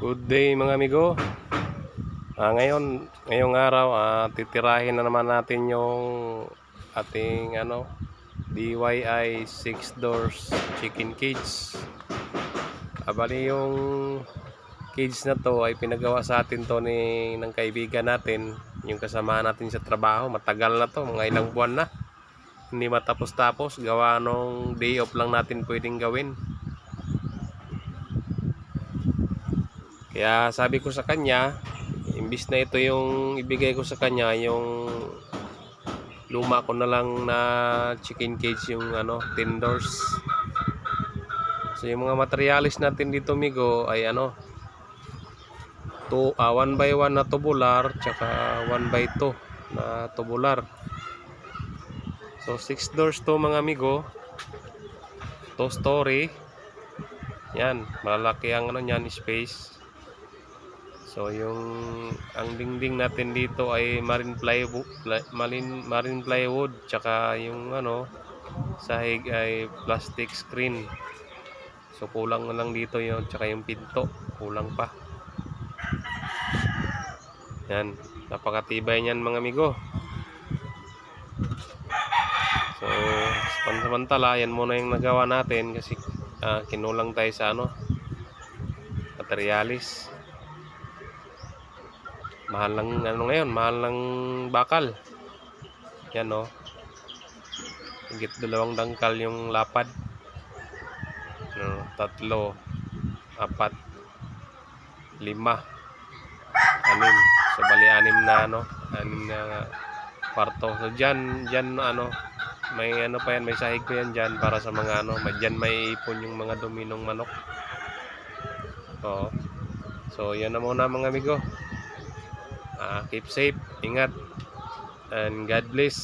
Good day mga amigo. Ngayong araw titirahin na naman natin yung ating DIY 6 doors chicken cage. Bali yung cage na to ay pinagawa sa atin to ng kaibigan natin, yung kasama natin sa trabaho. Matagal na to, mga ilang buwan na. Hindi matapos-tapos, gawa nung day off lang natin pwedeng gawin. Kaya sabi ko sa kanya, imbis na ito yung ibigay ko sa kanya, yung luma ko na lang na chicken cage, yung 10 doors. So yung mga materialis natin dito migo ay 1 by 1 na tubular, tsaka 1 by 2 na tubular. So 6 doors to mga amigo, 2 story. Yan, malaki ang niyan space. So ang dingding natin dito ay marine plywood, tsaka yung sahig ay plastic screen. So kulang na lang dito yun, tsaka yung pinto kulang pa. Yan, napakatibay niyan mga amigo. So pansamantala yan muna yung nagawa natin kasi kinulang tayo sa materialis. Mahal lang ngayon, mahal lang bakal. Yan higit 2 dangkal yung lapad. 3, 4, 5, 6. So bali 6 na 6 na kwarto. So diyan may pa yan, may sahig ko yan diyan para sa mga diyan may ipon yung mga dumi ng manok. So yan na muna mga amigo. Keep safe, ingat, and God bless.